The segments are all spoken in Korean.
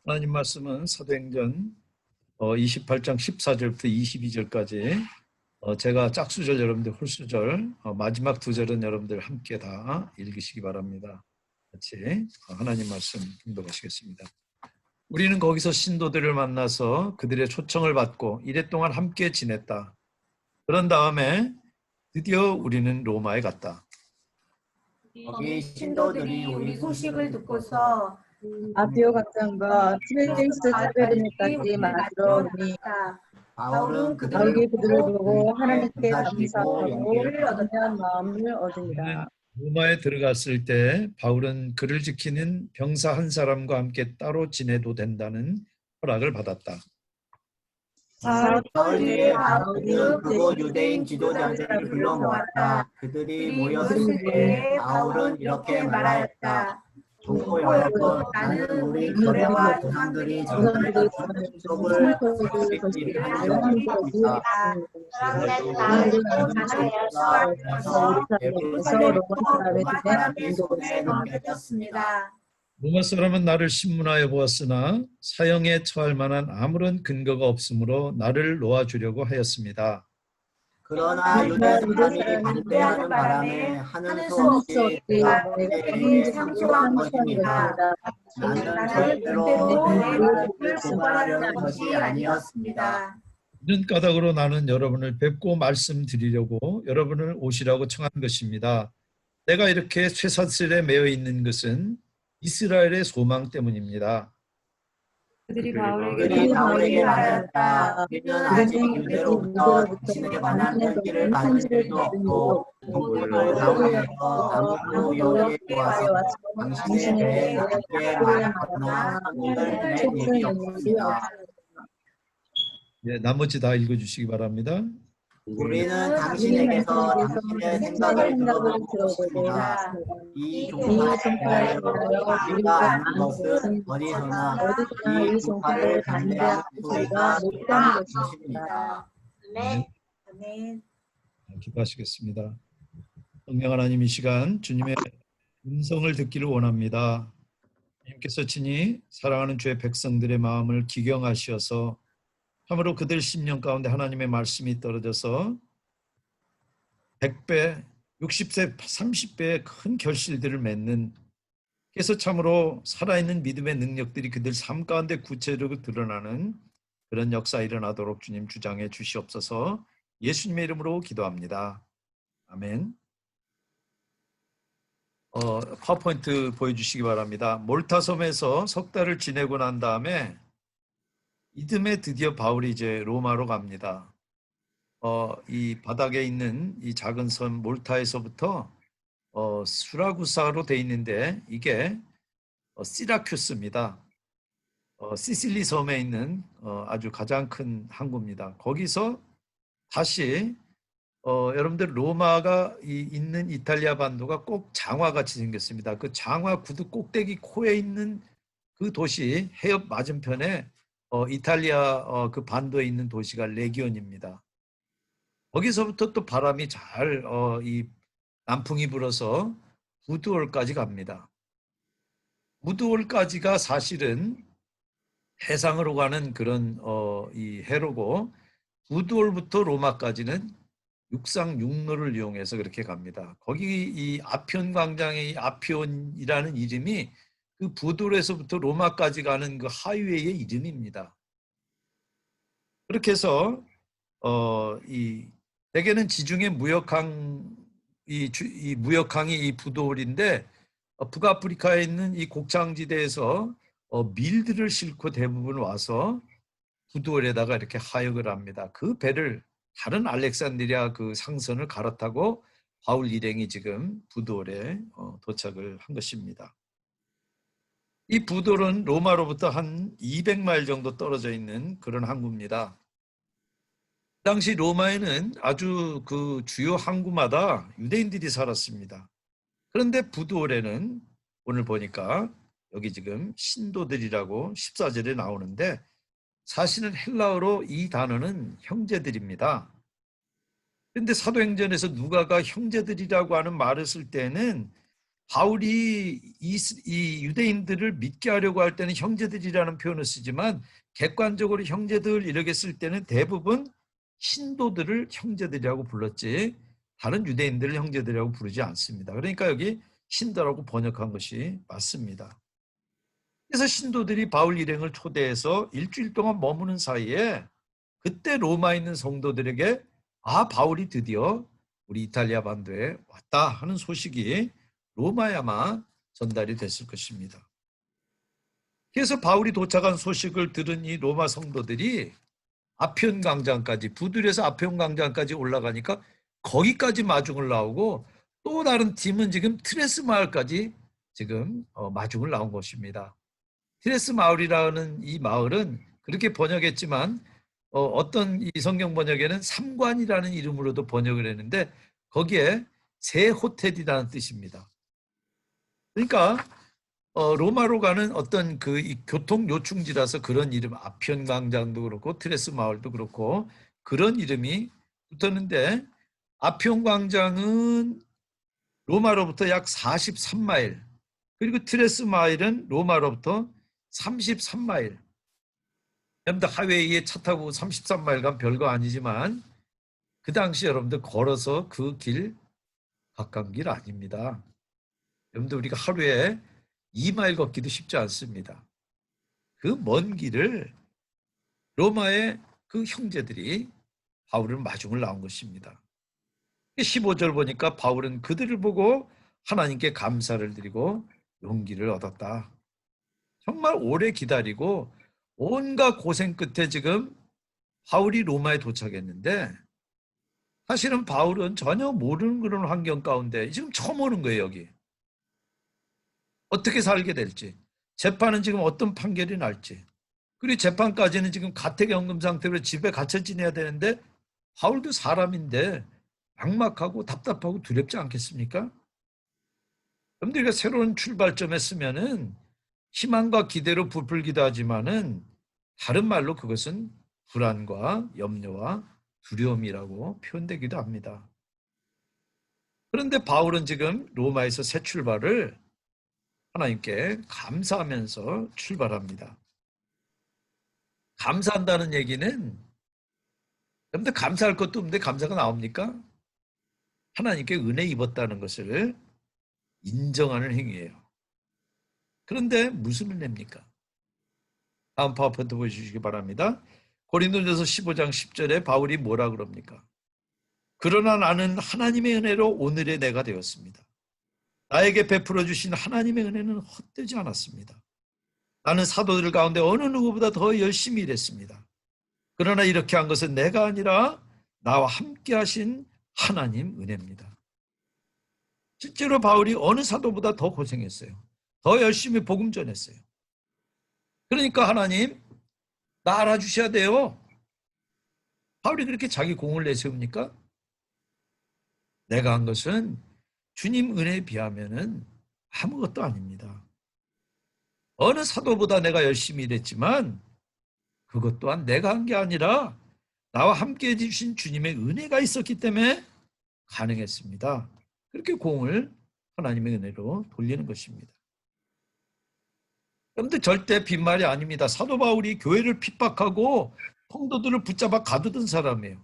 하나님 말씀은 사도행전 28장 14절부터 22절까지 제가 짝수절 여러분들 홀수절 마지막 두 절은 여러분들 함께 다 읽으시기 바랍니다. 같이 하나님 말씀 공독하시겠습니다. 우리는 거기서 신도들을 만나서 그들의 초청을 받고 이랫동안 함께 지냈다. 그런 다음에 드디어 우리는 로마에 갔다. 거기 신도들이 우리 소식을 듣고서 아비오 강장과 필리스 사베르네까지 맞으러 오니 바울이 그들을 보고 하나님께 감사하고 온유한 마음을 얻으니라. 로마에 들어갔을 때 바울은 그를 지키는 병사 한 사람과 함께 따로 지내도 된다는 허락을 받았다. 사흘 뒤에 바울이 그곳 유대인 지도자들을 불러 모았다. 그들이 모였을 때 바울은 이렇게 말하였다. 좋고 여러분, 나는 우리 교회와 조상들이 전에 속을 지키기를 하려고 있습니다. 그런데 나를 사람의 손에 넘겨졌습니다. 로마 사람은 나를 신문하여 보았으나 사형에 처할 만한 아무런 근거가 없으므로 나를 놓아주려고 하였습니다. 그러나 유대 사람이 반대하는 바람에 하는 수 없이 내가 그에게 상소한 것입니다. 나는 절대로 너희를 고발하려는 것이 아니었습니다. 이런 까닭으로 나는 여러분을 뵙고 말씀드리려고 여러분을 오시라고 청한 것입니다. 내가 이렇게 쇠사슬에 매여 있는 것은 이스라엘의 소망 때문입니다. 그들이 바울에게 말하였다. 우리는 아직 유대로부터 당신에 관한 편지를 받은 적도 없고 동굴로 바울에서 아무도 여기에 와서 당신에 대해 함께 말하거나 오늘 낸 일이 없습니다. 네, 나머지 다 읽어주시기 바랍니다. 우리는 당신에게서 당신의 생각을 들어보고 싶습니다. 이 종파에 우리가 아는 것은 어디서나 이 종파를 반대하는 소리가 높다는 것입니다. 아멘. 기도하시겠습니다. 성령 하나님, 이 시간 주님의 음성을 듣기를 원합니다. 주님께서 친히 사랑하는 주의 백성들의 마음을 기경하시어서 참으로 그들 심령 가운데 하나님의 말씀이 떨어져서 100배, 60배, 30배의 큰 결실들을 맺는, 그래서 참으로 살아있는 믿음의 능력들이 그들 삶 가운데 구체적으로 드러나는 그런 역사 일어나도록 주님 주장해 주시옵소서. 예수님의 이름으로 기도합니다. 아멘. 파워포인트 보여주시기 바랍니다. 몰타 섬에서 석 달을 지내고 난 다음에 이듬해 드디어 바울이 이제 로마로 갑니다. 이 바닥에 있는 이 작은 섬 몰타에서부터 수라구사로 돼 있는데 이게 시라큐스입니다. 시실리 섬에 있는 아주 가장 큰 항구입니다. 거기서 다시 여러분들 로마가 있는 이탈리아 반도가 꼭 장화같이 생겼습니다. 그 장화 구두 꼭대기 코에 있는 그 도시 해협 맞은편에 이탈리아 그 반도에 있는 도시가 레기온입니다. 거기서부터 또 바람이 잘 이 남풍이 불어서 부두올까지 갑니다. 부두올까지가 사실은 해상으로 가는 그런 이 해로고, 부두올부터 로마까지는 육상 육로를 이용해서 그렇게 갑니다. 거기 이 아피온 광장의 아피온이라는 이름이 그 부두올에서부터 로마까지 가는 그 하이웨이의 이름입니다. 그렇게 해서 이 대개는 지중해 무역항 이 무역항이 이 부두올인데 북아프리카에 있는 이 곡창지대에서 밀들을 싣고 대부분 와서 부두올에다가 이렇게 하역을 합니다. 그 배를 다른 알렉산드리아 그 상선을 갈아타고 바울 일행이 지금 부두올에 도착을 한 것입니다. 이 부두올은 로마로부터 한 200마일 정도 떨어져 있는 그런 항구입니다. 당시 로마에는 아주 그 주요 항구마다 유대인들이 살았습니다. 그런데 부두올에는 오늘 보니까 여기 지금 신도들이라고 14절에 나오는데 사실은 헬라어로 이 단어는 형제들입니다. 그런데 사도행전에서 누가가 형제들이라고 하는 말을 쓸 때는 바울이 이 유대인들을 믿게 하려고 할 때는 형제들이라는 표현을 쓰지만 객관적으로 형제들 이렇게 쓸 때는 대부분 신도들을 형제들이라고 불렀지 다른 유대인들을 형제들이라고 부르지 않습니다. 그러니까 여기 신도라고 번역한 것이 맞습니다. 그래서 신도들이 바울 일행을 초대해서 일주일 동안 머무는 사이에 그때 로마에 있는 성도들에게 바울이 드디어 우리 이탈리아 반도에 왔다 하는 소식이 로마에 아마 전달이 됐을 것입니다. 그래서 바울이 도착한 소식을 들은 이 로마 성도들이 아피온 광장까지 부두려서 아피온 광장까지 올라가니까 거기까지 마중을 나오고 또 다른 팀은 지금 트레스 마을까지 지금 마중을 나온 것입니다. 트레스 마을이라는 이 마을은 그렇게 번역했지만 어떤 이 성경 번역에는 삼관이라는 이름으로도 번역을 했는데 거기에 새 호텔이라는 뜻입니다. 그러니까 로마로 가는 어떤 그 교통 요충지라서 그런 이름, 아피온 광장도 그렇고 트레스 마을도 그렇고 그런 이름이 붙었는데 아피온 광장은 로마로부터 약 43마일, 그리고 트레스 마일은 로마로부터 33마일. 여러분들 하웨이에 차 타고 33마일 가면 별거 아니지만 그 당시 여러분들 걸어서 그 길 가까운 길 아닙니다. 여러분들 우리가 하루에 2마일 걷기도 쉽지 않습니다. 그 먼 길을 로마의 그 형제들이 바울을 마중을 나온 것입니다. 15절 보니까 바울은 그들을 보고 하나님께 감사를 드리고 용기를 얻었다. 정말 오래 기다리고 온갖 고생 끝에 지금 바울이 로마에 도착했는데 사실은 바울은 전혀 모르는 그런 환경 가운데 지금 처음 오는 거예요. 여기. 어떻게 살게 될지, 재판은 지금 어떤 판결이 날지, 그리고 재판까지는 지금 가택연금 상태로 집에 갇혀 지내야 되는데 바울도 사람인데 막막하고 답답하고 두렵지 않겠습니까? 여러분들, 새로운 출발점에 쓰면은 희망과 기대로 부풀기도 하지만은 다른 말로 그것은 불안과 염려와 두려움이라고 표현되기도 합니다. 그런데 바울은 지금 로마에서 새 출발을 하나님께 감사하면서 출발합니다. 감사한다는 얘기는 여러분들 감사할 것도 없는데 감사가 나옵니까? 하나님께 은혜 입었다는 것을 인정하는 행위예요. 그런데 무슨 은혜입니까? 다음 파워포인트 보여주시기 바랍니다. 고린도전서 15장 10절에 바울이 뭐라 그럽니까? 그러나 나는 하나님의 은혜로 오늘의 내가 되었습니다. 나에게 베풀어 주신 하나님의 은혜는 헛되지 않았습니다. 나는 사도들 가운데 어느 누구보다 더 열심히 일했습니다. 그러나 이렇게 한 것은 내가 아니라 나와 함께 하신 하나님 은혜입니다. 실제로 바울이 어느 사도보다 더 고생했어요. 더 열심히 복음 전했어요. 그러니까 하나님, 나 알아주셔야 돼요. 바울이 그렇게 자기 공을 내세웁니까? 내가 한 것은 주님 은혜에 비하면은 아무것도 아닙니다. 어느 사도보다 내가 열심히 일했지만 그것 또한 내가 한 게 아니라 나와 함께 해주신 주님의 은혜가 있었기 때문에 가능했습니다. 그렇게 공을 하나님의 은혜로 돌리는 것입니다. 그런데 절대 빈말이 아닙니다. 사도 바울이 교회를 핍박하고 성도들을 붙잡아 가두던 사람이에요.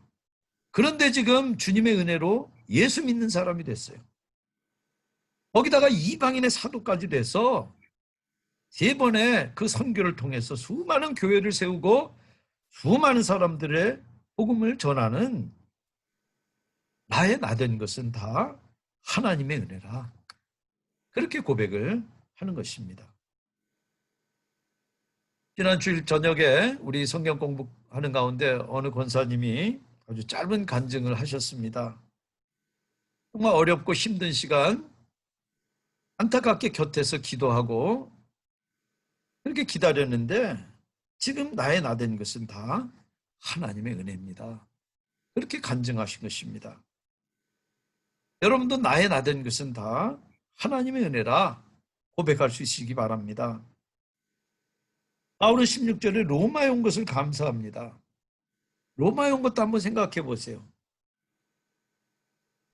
그런데 지금 주님의 은혜로 예수 믿는 사람이 됐어요. 거기다가 이방인의 사도까지 돼서 3번의 그 선교를 통해서 수많은 교회를 세우고 수많은 사람들의 복음을 전하는 나의 나된 것은 다 하나님의 은혜라. 그렇게 고백을 하는 것입니다. 지난 주일 저녁에 우리 성경 공부하는 가운데 어느 권사님이 아주 짧은 간증을 하셨습니다. 정말 어렵고 힘든 시간 안타깝게 곁에서 기도하고 그렇게 기다렸는데 지금 나의 나된 것은 다 하나님의 은혜입니다. 그렇게 간증하신 것입니다. 여러분도 나의 나된 것은 다 하나님의 은혜라 고백할 수 있으시기 바랍니다. 바울은 16절에 로마에 온 것을 감사합니다. 로마에 온 것도 한번 생각해 보세요.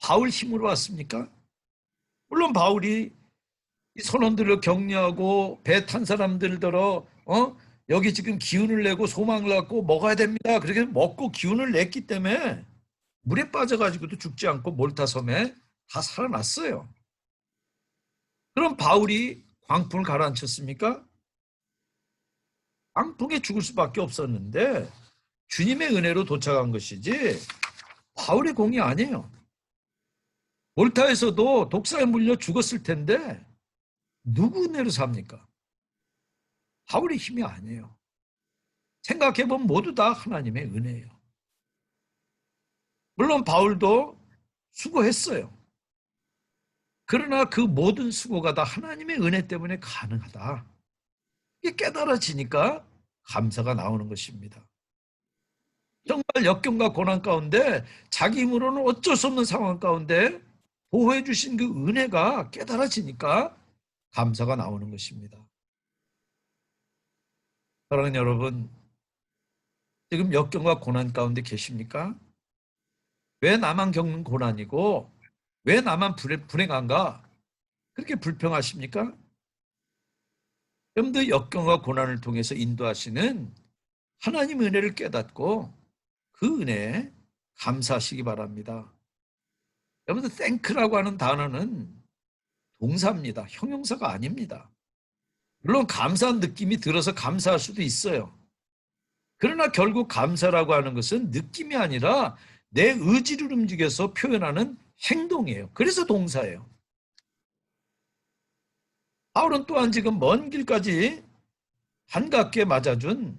바울 힘으로 왔습니까? 물론 바울이 이 선원들을 격려하고 배 탄 사람들더러 여기 지금 기운을 내고 소망을 갖고 먹어야 됩니다. 그렇게 먹고 기운을 냈기 때문에 물에 빠져가지고도 죽지 않고 몰타 섬에 다 살아났어요. 그럼 바울이 광풍을 가라앉혔습니까? 광풍에 죽을 수밖에 없었는데 주님의 은혜로 도착한 것이지 바울의 공이 아니에요. 몰타에서도 독사에 물려 죽었을 텐데 누구 은혜로 삽니까? 바울의 힘이 아니에요. 생각해보면 모두 다 하나님의 은혜예요. 물론 바울도 수고했어요. 그러나 그 모든 수고가 다 하나님의 은혜 때문에 가능하다. 이게 깨달아지니까 감사가 나오는 것입니다. 정말 역경과 고난 가운데 자기 힘으로는 어쩔 수 없는 상황 가운데 보호해 주신 그 은혜가 깨달아지니까 감사가 나오는 것입니다. 사랑하는 여러분, 지금 역경과 고난 가운데 계십니까? 왜 나만 겪는 고난이고 왜 나만 불행한가? 그렇게 불평하십니까? 여러분들 역경과 고난을 통해서 인도하시는 하나님 은혜를 깨닫고 그 은혜에 감사하시기 바랍니다. 여러분들 thank라고 하는 단어는 동사입니다. 형용사가 아닙니다. 물론 감사한 느낌이 들어서 감사할 수도 있어요. 그러나 결국 감사라고 하는 것은 느낌이 아니라 내 의지를 움직여서 표현하는 행동이에요. 그래서 동사예요. 바울은 또한 지금 먼 길까지 반갑게 맞아준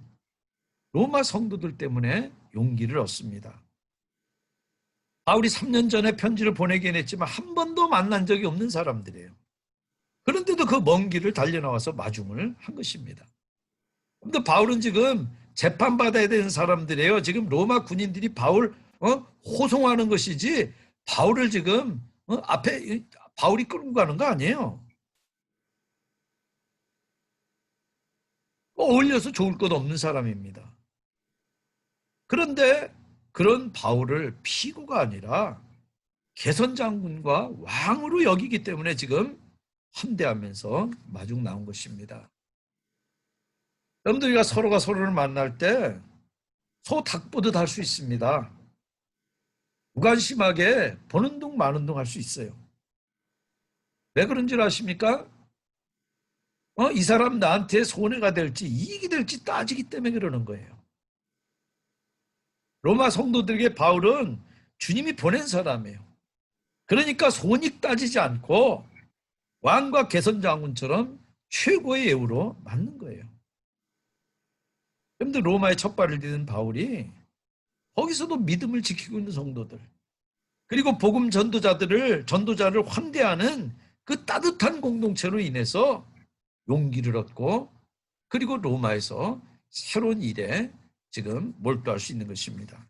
로마 성도들 때문에 용기를 얻습니다. 바울이 3년 전에 편지를 보내긴 했지만 한 번도 만난 적이 없는 사람들이에요. 그런데도 그 먼 길을 달려나와서 마중을 한 것입니다. 근데 바울은 지금 재판받아야 되는 사람들이에요. 지금 로마 군인들이 바울 호송하는 것이지 바울을 지금 앞에 바울이 끌고 가는 거 아니에요. 어울려서 좋을 것 없는 사람입니다. 그런데 그런 바울을 피고가 아니라 개선장군과 왕으로 여기기 때문에 지금 환대하면서 마중 나온 것입니다. 여러분들 우리가 서로가 서로를 만날 때 소 닭 보듯 할 수 있습니다. 무관심하게 보는 둥 마는 둥 할 수 있어요. 왜 그런 줄 아십니까? 이 사람 나한테 손해가 될지 이익이 될지 따지기 때문에 그러는 거예요. 로마 성도들에게 바울은 주님이 보낸 사람이에요. 그러니까 손익 따지지 않고 왕과 개선장군처럼 최고의 예우로 맞는 거예요. 그런데 로마의 첫 발을 디딘 바울이 거기서도 믿음을 지키고 있는 성도들 그리고 복음 전도자를 환대하는 그 따뜻한 공동체로 인해서 용기를 얻고 그리고 로마에서 새로운 일에 지금 몰두할 수 있는 것입니다.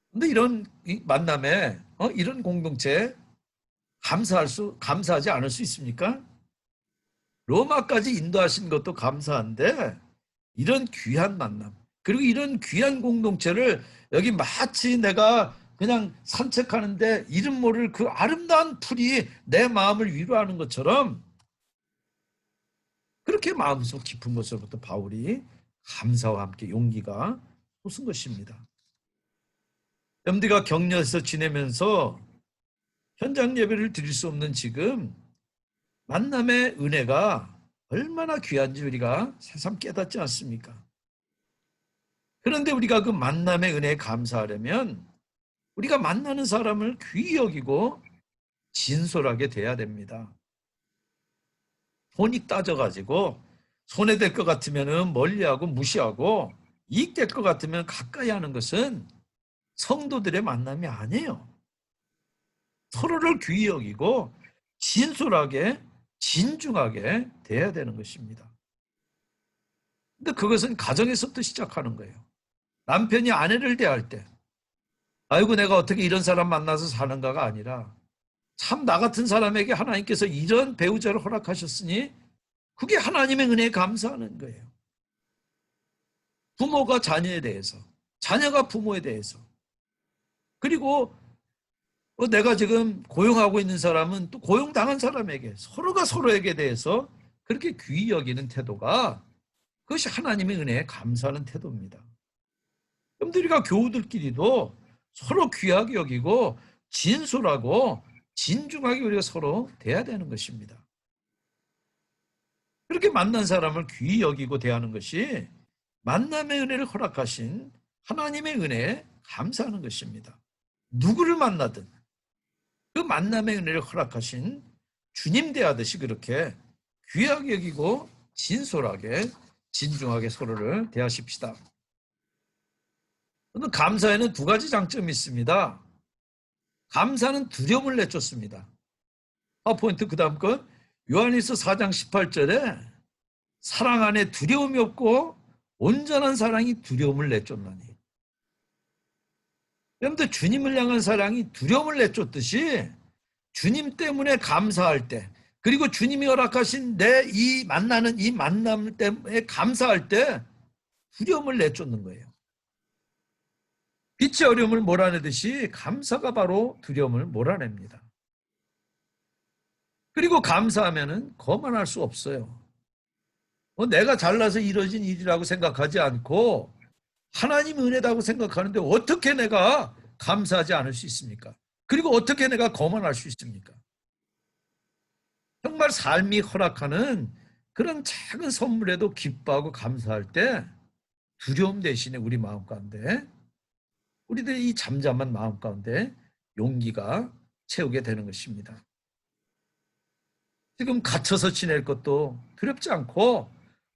그런데 이런 만남에 이런 공동체에 감사하지 않을 수 있습니까? 로마까지 인도하신 것도 감사한데 이런 귀한 만남 그리고 이런 귀한 공동체를 여기 마치 내가 그냥 산책하는데 이름 모를 그 아름다운 풀이 내 마음을 위로하는 것처럼 그렇게 마음속 깊은 곳으로부터 바울이 감사와 함께 용기가 솟은 것입니다. 여러분들과 격려해서 지내면서 현장 예배를 드릴 수 없는 지금 만남의 은혜가 얼마나 귀한지 우리가 새삼 깨닫지 않습니까? 그런데 우리가 그 만남의 은혜에 감사하려면 우리가 만나는 사람을 귀히 여기고 진솔하게 대해야 됩니다. 손익 따져가지고 손해될 것 같으면 멀리하고 무시하고 이익될 것 같으면 가까이 하는 것은 성도들의 만남이 아니에요. 서로를 귀히 여기고 진솔하게 진중하게 대해야 되는 것입니다. 근데 그것은 가정에서부터 시작하는 거예요. 남편이 아내를 대할 때 아이고 내가 어떻게 이런 사람 만나서 사는가가 아니라 참 나 같은 사람에게 하나님께서 이런 배우자를 허락하셨으니 그게 하나님의 은혜에 감사하는 거예요. 부모가 자녀에 대해서 자녀가 부모에 대해서 그리고 내가 지금 고용하고 있는 사람은 또 고용당한 사람에게 서로가 서로에게 대해서 그렇게 귀히 여기는 태도가 그것이 하나님의 은혜에 감사하는 태도입니다. 그럼 우리가 교우들끼리도 서로 귀하게 여기고 진솔하고 진중하게 우리가 서로 대해야 되는 것입니다. 그렇게 만난 사람을 귀히 여기고 대하는 것이 만남의 은혜를 허락하신 하나님의 은혜에 감사하는 것입니다. 누구를 만나든 그 만남의 은혜를 허락하신 주님 대하듯이 그렇게 귀하게 여기고 진솔하게 진중하게 서로를 대하십시다. 감사에는 두 가지 장점이 있습니다. 감사는 두려움을 내쫓습니다. 파워포인트 그 다음 건 요한일서 4장 18절에 사랑 안에 두려움이 없고 온전한 사랑이 두려움을 내쫓나니. 여러분들 주님을 향한 사랑이 두려움을 내쫓듯이 주님 때문에 감사할 때 그리고 주님이 허락하신 내 이 만나는 이 만남 때문에 감사할 때 두려움을 내쫓는 거예요. 빛이 어려움을 몰아내듯이 감사가 바로 두려움을 몰아냅니다. 그리고 감사하면은 거만할 수 없어요. 내가 잘나서 이루어진 일이라고 생각하지 않고 하나님 은혜다고 생각하는데 어떻게 내가 감사하지 않을 수 있습니까? 그리고 어떻게 내가 거만할 수 있습니까? 정말 삶이 허락하는 그런 작은 선물에도 기뻐하고 감사할 때 두려움 대신에 우리 마음 가운데 우리들의 이 잠잠한 마음 가운데 용기가 채우게 되는 것입니다. 지금 갇혀서 지낼 것도 두렵지 않고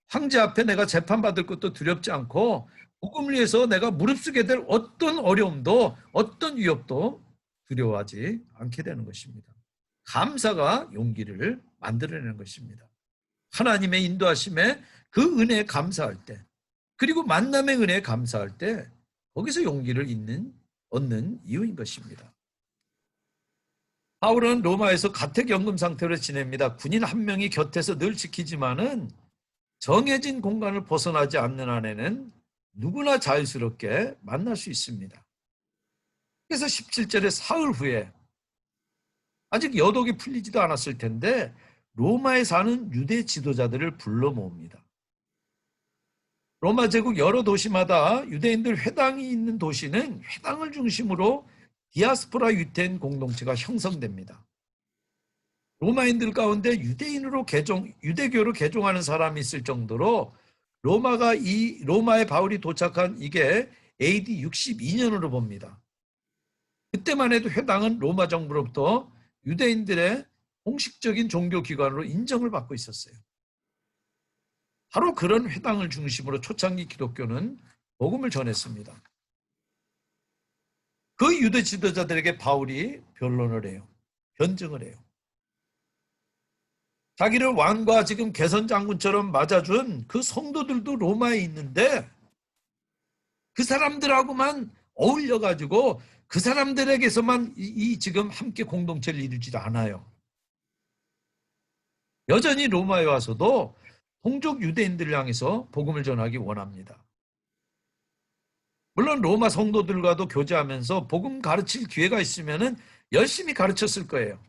황제 앞에 내가 재판받을 것도 두렵지 않고 복음을 위해서 내가 무릅쓰게 될 어떤 어려움도 어떤 위협도 두려워하지 않게 되는 것입니다. 감사가 용기를 만들어내는 것입니다. 하나님의 인도하심에 그 은혜에 감사할 때 그리고 만남의 은혜에 감사할 때 거기서 용기를 얻는 이유인 것입니다. 바울은 로마에서 가택연금 상태로 지냅니다. 군인 한 명이 곁에서 늘 지키지만은 정해진 공간을 벗어나지 않는 한에는 누구나 자유스럽게 만날 수 있습니다. 그래서 17절에 사흘 후에 아직 여독이 풀리지도 않았을 텐데 로마에 사는 유대 지도자들을 불러 모읍니다. 로마 제국 여러 도시마다 유대인들 회당이 있는 도시는 회당을 중심으로 디아스포라 유대인 공동체가 형성됩니다. 로마인들 가운데 유대교로 개종하는 사람이 있을 정도로 로마에 바울이 도착한 이게 AD 62년으로 봅니다. 그때만 해도 회당은 로마 정부로부터 유대인들의 공식적인 종교기관으로 인정을 받고 있었어요. 바로 그런 회당을 중심으로 초창기 기독교는 복음을 전했습니다. 그 유대 지도자들에게 바울이 변론을 해요. 변증을 해요. 자기를 왕과 지금 개선 장군처럼 맞아준 그 성도들도 로마에 있는데 그 사람들하고만 어울려가지고 그 사람들에게서만 지금 함께 공동체를 이루지 않아요. 여전히 로마에 와서도 동족 유대인들을 향해서 복음을 전하기 원합니다. 물론 로마 성도들과도 교제하면서 복음 가르칠 기회가 있으면 열심히 가르쳤을 거예요.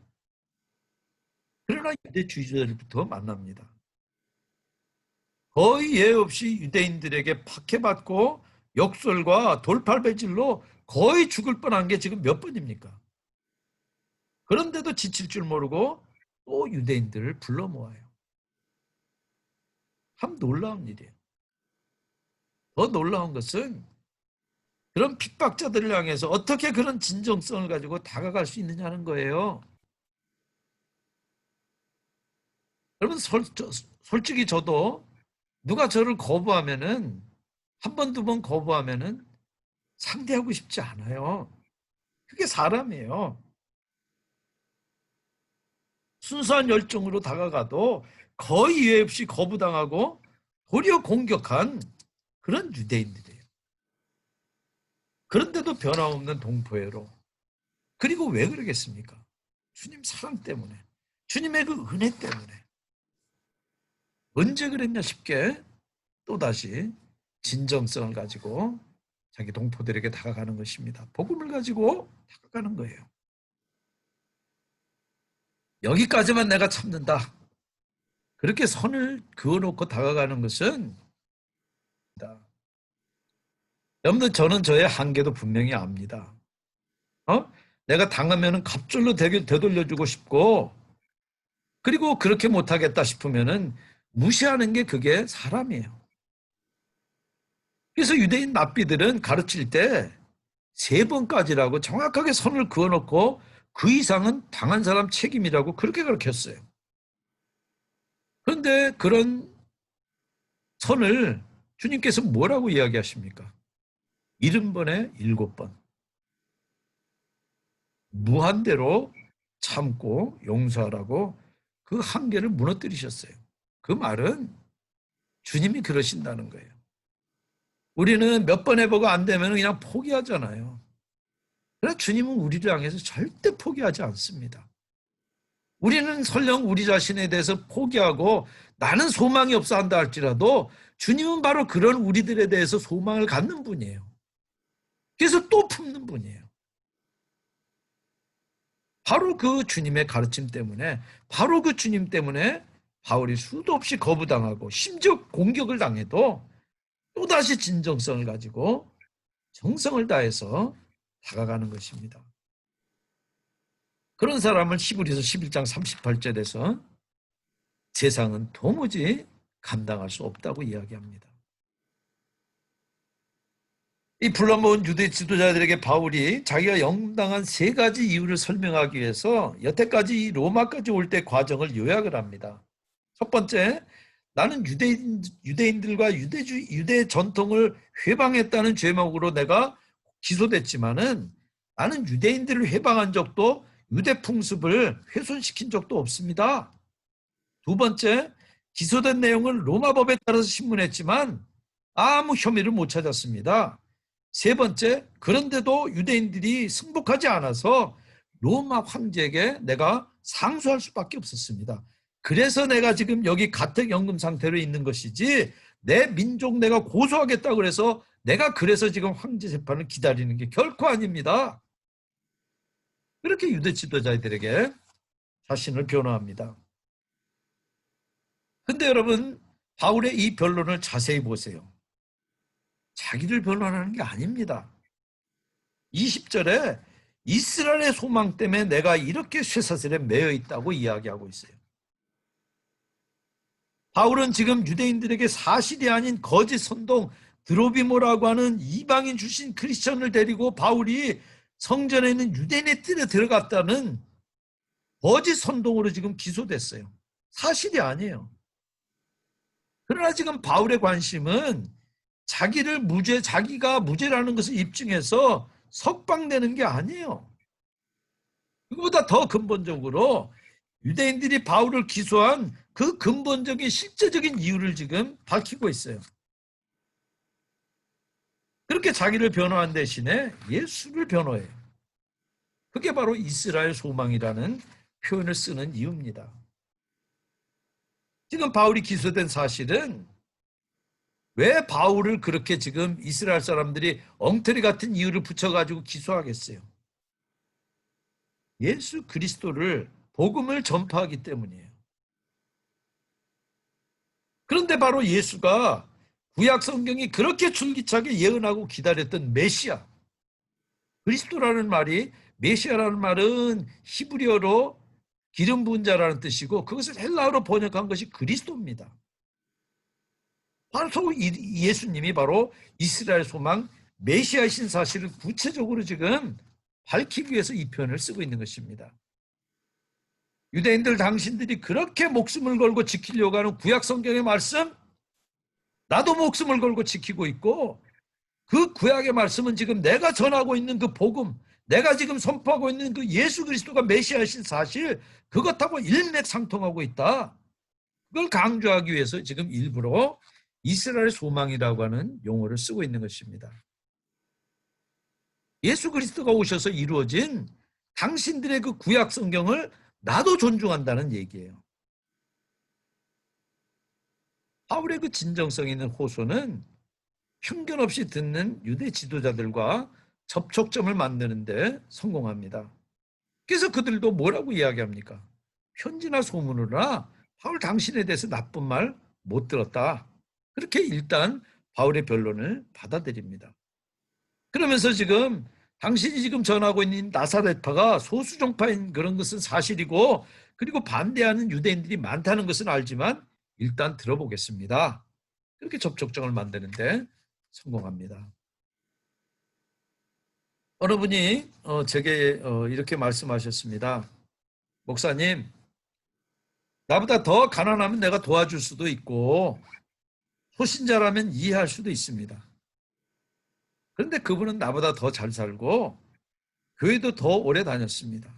그러나 유대주의자들부터 만납니다. 거의 예외 없이 유대인들에게 박해받고 역설과 돌팔배질로 거의 죽을 뻔한 게 지금 몇 번입니까? 그런데도 지칠 줄 모르고 또 유대인들을 불러 모아요. 참 놀라운 일이에요. 더 놀라운 것은 그런 핍박자들을 향해서 어떻게 그런 진정성을 가지고 다가갈 수 있느냐는 거예요. 여러분 솔직히 저도 누가 저를 거부하면은 한 번, 두 번 거부하면은 상대하고 싶지 않아요. 그게 사람이에요. 순수한 열정으로 다가가도 거의 예외 없이 거부당하고 도리어 공격한 그런 유대인들이에요. 그런데도 변함없는 동포애로. 그리고 왜 그러겠습니까? 주님 사랑 때문에. 주님의 그 은혜 때문에. 언제 그랬냐 싶게 또다시 진정성을 가지고 자기 동포들에게 다가가는 것입니다. 복음을 가지고 다가가는 거예요. 여기까지만 내가 참는다. 그렇게 선을 그어놓고 다가가는 것은, 여러분들, 저는 저의 한계도 분명히 압니다. 내가 당하면은 갑절로 되돌려주고 싶고, 그리고 그렇게 못하겠다 싶으면은 무시하는 게 그게 사람이에요. 그래서 유대인 랍비들은 가르칠 때 3번까지라고 정확하게 선을 그어놓고 그 이상은 당한 사람 책임이라고 그렇게 가르쳤어요. 그런데 그런 선을 주님께서 뭐라고 이야기하십니까? 70번에 7번. 무한대로 참고 용서하라고 그 한계를 무너뜨리셨어요. 그 말은 주님이 그러신다는 거예요. 우리는 몇 번 해보고 안 되면 그냥 포기하잖아요. 그러나 주님은 우리를 향해서 절대 포기하지 않습니다. 우리는 설령 우리 자신에 대해서 포기하고 나는 소망이 없어 한다 할지라도 주님은 바로 그런 우리들에 대해서 소망을 갖는 분이에요. 그래서 또 품는 분이에요. 바로 그 주님의 가르침 때문에, 바로 그 주님 때문에 바울이 수도 없이 거부당하고 심지어 공격을 당해도 또다시 진정성을 가지고 정성을 다해서 다가가는 것입니다. 그런 사람을 히브리서 11장 38절에서 세상은 도무지 감당할 수 없다고 이야기합니다. 이 불러모은 유대 지도자들에게 바울이 자기가 영당한 3가지 이유를 설명하기 위해서 여태까지 로마까지 올 때 과정을 요약을 합니다. 첫 번째, 나는 유대인들과 유대 전통을 회방했다는 죄목으로 내가 기소됐지만은 나는 유대인들을 회방한 적도 유대 풍습을 훼손시킨 적도 없습니다. 두 번째, 기소된 내용은 로마법에 따라서 신문했지만 아무 혐의를 못 찾았습니다. 세 번째, 그런데도 유대인들이 승복하지 않아서 로마 황제에게 내가 상소할 수밖에 없었습니다. 그래서 내가 지금 여기 가택연금 상태로 있는 것이지 내 민족 내가 고소하겠다고 그래서 내가 그래서 지금 황제 재판을 기다리는 게 결코 아닙니다. 그렇게 유대 지도자들에게 자신을 변호합니다. 근데 여러분, 바울의 이 변론을 자세히 보세요. 자기를 변호하는 게 아닙니다. 20절에 이스라엘의 소망 때문에 내가 이렇게 쇠사슬에 매여 있다고 이야기하고 있어요. 바울은 지금 유대인들에게 사실이 아닌 거짓 선동 드로비모라고 하는 이방인 출신 크리스천을 데리고 바울이 성전에 있는 유대인의 뜰에 들어갔다는 거짓 선동으로 지금 기소됐어요. 사실이 아니에요. 그러나 지금 바울의 관심은 자기가 무죄라는 것을 입증해서 석방되는 게 아니에요. 그보다 더 근본적으로 유대인들이 바울을 기소한 그 근본적인 실제적인 이유를 지금 밝히고 있어요. 그렇게 자기를 변호한 대신에 예수를 변호해요. 그게 바로 이스라엘 소망이라는 표현을 쓰는 이유입니다. 지금 바울이 기소된 사실은 왜 바울을 그렇게 지금 이스라엘 사람들이 엉터리 같은 이유를 붙여가지고 기소하겠어요? 예수 그리스도를 복음을 전파하기 때문이에요. 그런데 바로 예수가 구약 성경이 그렇게 줄기차게 예언하고 기다렸던 메시아, 그리스도라는 말이, 메시아라는 말은 히브리어로 기름 부은 자라는 뜻이고 그것을 헬라어로 번역한 것이 그리스도입니다. 바로 예수님이 바로 이스라엘 소망 메시아이신 사실을 구체적으로 지금 밝히기 위해서 이 표현을 쓰고 있는 것입니다. 유대인들 당신들이 그렇게 목숨을 걸고 지키려고 하는 구약 성경의 말씀, 나도 목숨을 걸고 지키고 있고 그 구약의 말씀은 지금 내가 전하고 있는 그 복음, 내가 지금 선포하고 있는 그 예수 그리스도가 메시아이신 사실, 그것하고 일맥상통하고 있다. 그걸 강조하기 위해서 지금 일부러 이스라엘 소망이라고 하는 용어를 쓰고 있는 것입니다. 예수 그리스도가 오셔서 이루어진 당신들의 그 구약 성경을 나도 존중한다는 얘기예요. 바울의 그 진정성 있는 호소는 편견 없이 듣는 유대 지도자들과 접촉점을 만드는데 성공합니다. 그래서 그들도 뭐라고 이야기합니까? 편지나 소문으로나 바울 당신에 대해서 나쁜 말 못 들었다. 그렇게 일단 바울의 변론을 받아들입니다. 그러면서 지금 당신이 지금 전하고 있는 나사렛파가 소수종파인 그런 것은 사실이고, 그리고 반대하는 유대인들이 많다는 것은 알지만 일단 들어보겠습니다. 그렇게 접촉점을 만드는데 성공합니다. 어느 분이 제게 이렇게 말씀하셨습니다. 목사님, 나보다 더 가난하면 내가 도와줄 수도 있고 소신자라면 이해할 수도 있습니다. 그런데 그분은 나보다 더 잘 살고 교회도 더 오래 다녔습니다.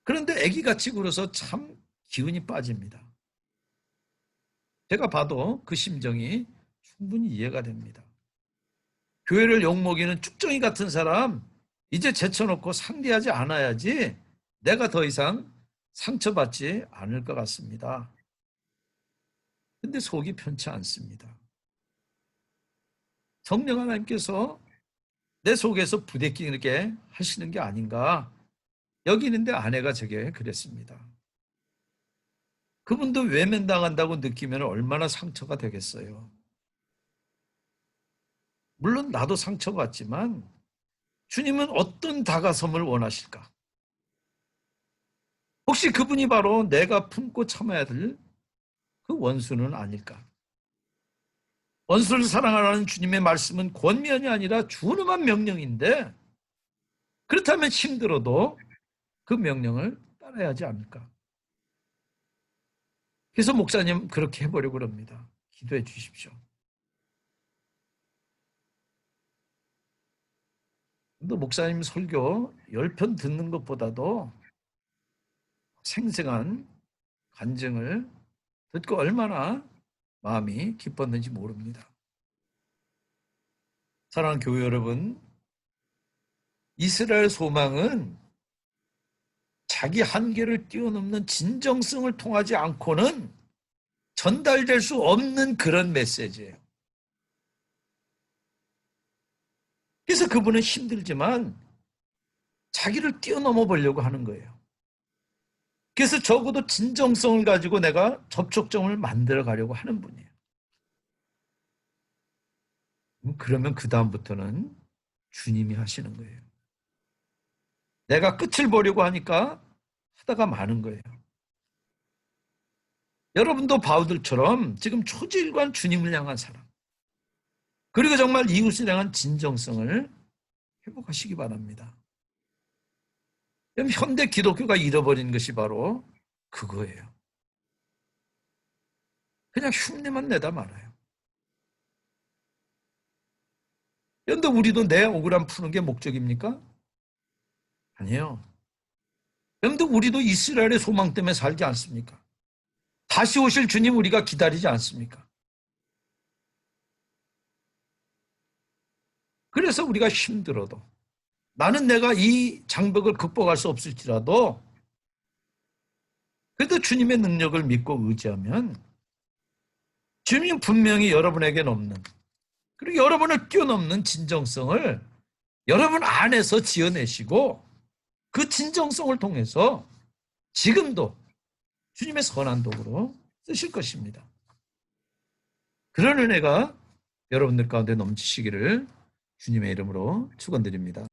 그런데 애기같이 굴어서 참 기운이 빠집니다. 제가 봐도 그 심정이 충분히 이해가 됩니다. 교회를 욕먹이는 쭉정이 같은 사람 이제 제쳐놓고 상대하지 않아야지 내가 더 이상 상처받지 않을 것 같습니다. 근데 속이 편치 않습니다. 성령 하나님께서 내 속에서 부대끼게 하시는 게 아닌가 여기 있는데 아내가 제게 그랬습니다. 그분도 외면당한다고 느끼면 얼마나 상처가 되겠어요. 물론 나도 상처받지만 주님은 어떤 다가섬을 원하실까? 혹시 그분이 바로 내가 품고 참아야 될 그 원수는 아닐까? 원수를 사랑하라는 주님의 말씀은 권면이 아니라 준엄한 명령인데, 그렇다면 힘들어도 그 명령을 따라야 하지 않을까? 그래서 목사님 그렇게 해보려고 합니다. 기도해 주십시오. 또 목사님 설교 10편 듣는 것보다도 생생한 간증을 듣고 얼마나 마음이 기뻤는지 모릅니다. 사랑하는 교회 여러분, 이스라엘 소망은 자기 한계를 뛰어넘는 진정성을 통하지 않고는 전달될 수 없는 그런 메시지예요. 그래서 그분은 힘들지만 자기를 뛰어넘어 보려고 하는 거예요. 그래서 적어도 진정성을 가지고 내가 접촉점을 만들어 가려고 하는 분이에요. 그러면 그 다음부터는 주님이 하시는 거예요. 내가 끝을 보려고 하니까 하다가 마는 거예요. 여러분도 바울들처럼 지금 초지일관 주님을 향한 사랑, 그리고 정말 이웃을 향한 진정성을 회복하시기 바랍니다. 그럼 현대 기독교가 잃어버린 것이 바로 그거예요. 그냥 흉내만 내다 말아요. 그런데 우리도 내 억울함 푸는 게 목적입니까? 아니에요. 그런데 우리도 이스라엘의 소망 때문에 살지 않습니까? 다시 오실 주님 우리가 기다리지 않습니까? 그래서 우리가 힘들어도, 나는 내가 이 장벽을 극복할 수 없을지라도 그래도 주님의 능력을 믿고 의지하면 주님은 분명히 여러분에게 없는, 그리고 여러분을 뛰어넘는 진정성을 여러분 안에서 지어내시고 그 진정성을 통해서 지금도 주님의 선한 도구로 쓰실 것입니다. 그런 은혜가 여러분들 가운데 넘치시기를 주님의 이름으로 축원드립니다.